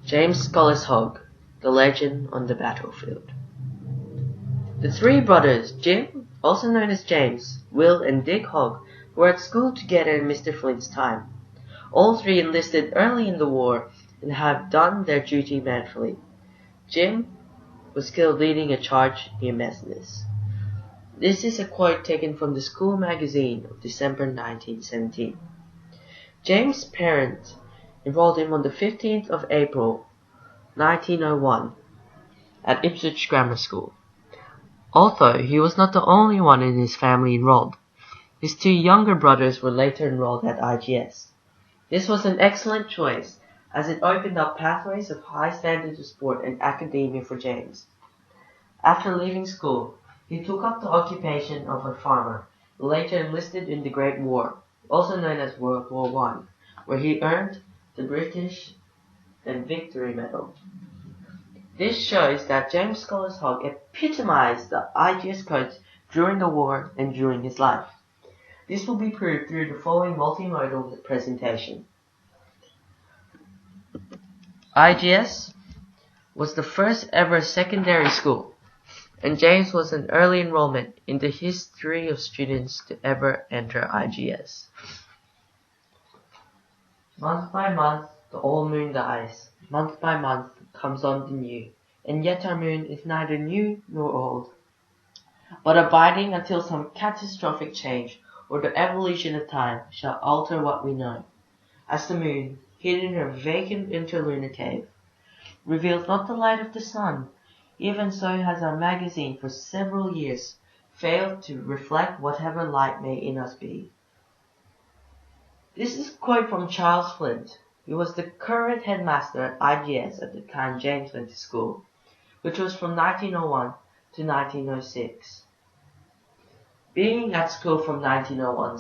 James Scholes Hogg, The Legend on the Battlefield. The three brothers, Jim, also known as James, Will, and Dick Hogg, were at school together in Mr. Flint's time. All three enlisted early in the war and have done their duty manfully. Jim was killed leading a charge near Messines. This is a quote taken from the school magazine of December 1917. James' parents enrolled him on the 15th of April 1901 at Ipswich Grammar School. Although he was not the only one in his family enrolled, his two younger brothers were later enrolled at IGS. This was an excellent choice, as it opened up pathways of high standards of sport and academia for James. After leaving school, he took up the occupation of a farmer, later enlisted in the Great War, also known as World War I, where he earned the British and Victory Medal. This shows that James Scholes Hogg epitomized the IGS codes during the war and during his life. This will be proved through the following multimodal presentation. IGS was the first ever secondary school, and James was an early enrollment in the history of students to ever enter IGS. Month by month, the old moon dies. Month by month comes on the new, and yet our moon is neither new nor old, but abiding until some catastrophic change or the evolution of time shall alter what we know. As the moon, hid in her vacant interlunar cave, reveals not the light of the sun, even so has our magazine for several years failed to reflect whatever light may in us be. This is a quote from Charles Flint, who was the current headmaster at IGS at the time James went to school, which was from 1901 to 1906. Being at school from 1901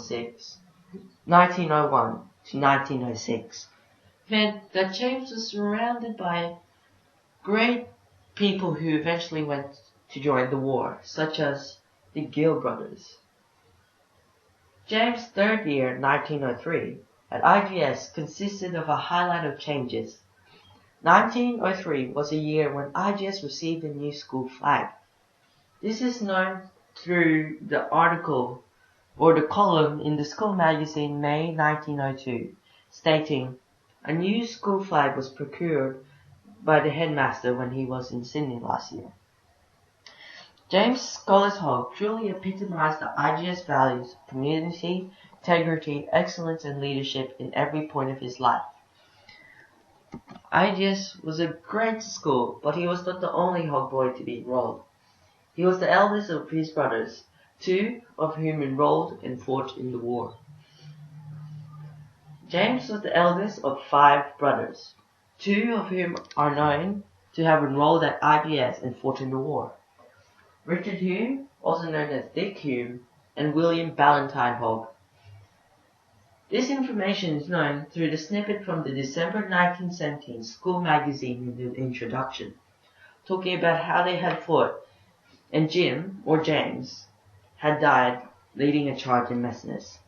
to 1906 meant that James was surrounded by great people who eventually went to join the war, such as the Gill brothers. James' third year, 1903, at IGS consisted of a highlight of changes. 1903 was a year when IGS received a new school flag. This is known through the article or the column in the school magazine May 1902, stating, "A new school flag was procured by the headmaster when he was in Sydney last year." James Scholes Hogg truly epitomized the IGS values of community, integrity, excellence, and leadership in every point of his life. IGS was a great school, but he was not the only Hogg boy to be enrolled. He was the eldest of his brothers, two of whom enrolled and fought in the war. James was the eldest of 5 brothers, 2 of whom are known to have enrolled at IGS and fought in the war: Richard Hume, also known as Dick Hume, and William Ballantyne Hogg. This information is known through the snippet from the December 1917 school magazine in the introduction, talking about how they had fought, and Jim, or James, had died leading a charge in Messines.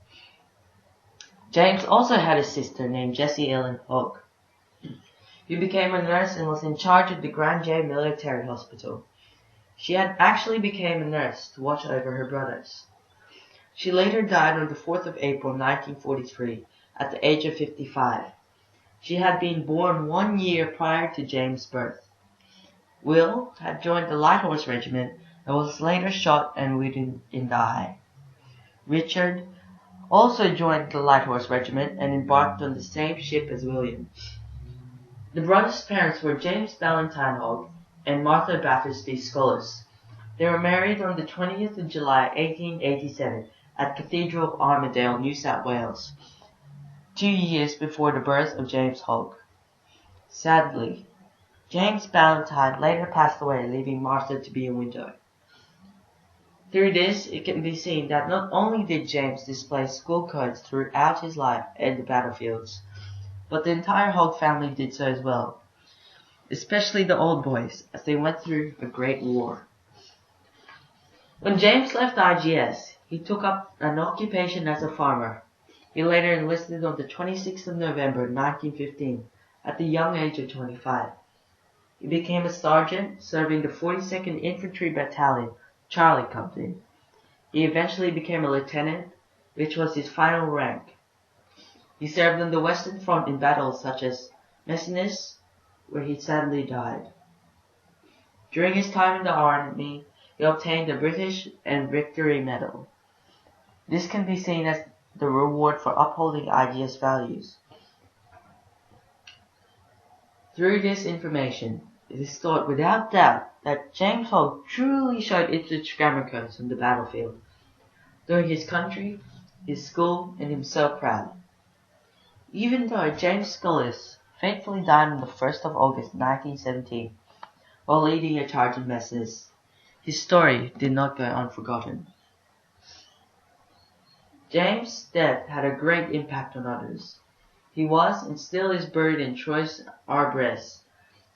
James also had a sister named Jessie Ellen Hogg, who became a nurse and was in charge of the Grand J Military Hospital. She had actually become a nurse to watch over her brothers. She later died on the 4th of April 1943 at the age of 55. She had been born 1 year prior to James' birth. Will had joined the Light Horse Regiment and was later shot and wounded in the eye. Richard also joined the Light Horse Regiment and embarked on the same ship as William. The brothers' parents were James Ballantyne Hogg and Martha Battersby Scholes. They were married on the 20th of July 1887 at Cathedral of Armadale, New South Wales, 2 years before the birth of James Hogg. Sadly, James Ballantyne later passed away, leaving Martha to be a widow. Through this, it can be seen that not only did James display school codes throughout his life and the battlefields, but the entire Hogg family did so as well, especially the old boys, as they went through a great war. When James left IGS, he took up an occupation as a farmer. He later enlisted on the 26th of November 1915 at the young age of 25. He became a sergeant serving the 42nd Infantry Battalion, Charlie Company. He eventually became a lieutenant, which was his final rank. He served on the Western Front in battles such as Messines, where he sadly died. During his time in the army, he obtained the British and Victory Medal. This can be seen as the reward for upholding IGS values. Through this information, it is thought without doubt that James Hogg truly showed Ipswich grammar codes on the battlefield, doing his country, his school, and himself proud. Even though James Scholes fatefully died on the 1st of August 1917 while leading a charge in Messines, his story did not go unforgotten. James' death had a great impact on others. He was and still is buried in Troyes Arbres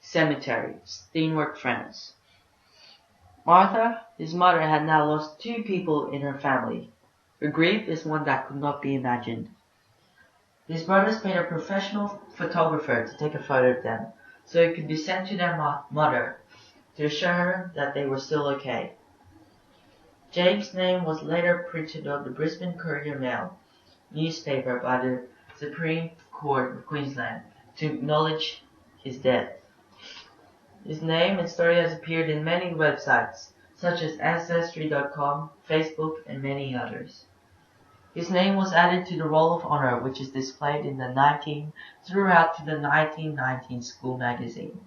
Cemetery, Steenworth, France. Martha, his mother, had now lost 2 people in her family. Her grief is one that could not be imagined. His brothers paid a professional photographer to take a photo of them, so it could be sent to their mother to assure her that they were still okay. James' name was later printed on the Brisbane Courier-Mail newspaper by the Supreme Court of Queensland to acknowledge his death. His name and story has appeared in many websites, such as Ancestry.com, Facebook, and many others. His name was added to the Roll of Honor, which is displayed in the throughout to the 1919 school magazine.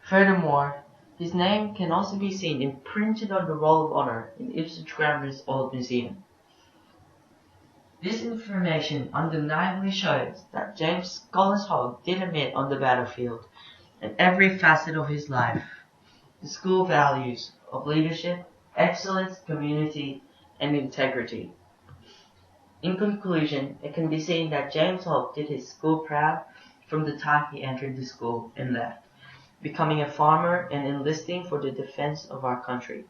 Furthermore, his name can also be seen imprinted on the Roll of Honor in Ipswich Grammar's Old Museum. This information undeniably shows that James Scholes Hogg did admit on the battlefield, in every facet of his life, the school values of leadership, excellence, community, and integrity. In conclusion, it can be seen that James Hogg did his school proud from the time he entered the school and left, becoming a farmer and enlisting for the defense of our country.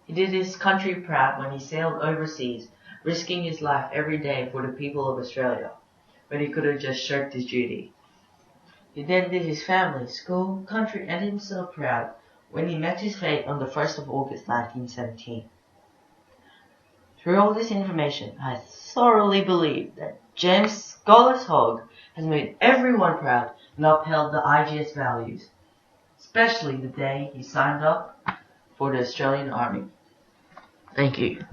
He did his country proud when he sailed overseas, risking his life every day for the people of Australia, when he could have just shirked his duty. He then did his family, school, country, and himself proud when he met his fate on the 1st of August 1917. Through all this information, I thoroughly believe that James Scholes Hogg has made everyone proud and upheld the IGS values, especially the day he signed up for the Australian Army. Thank you.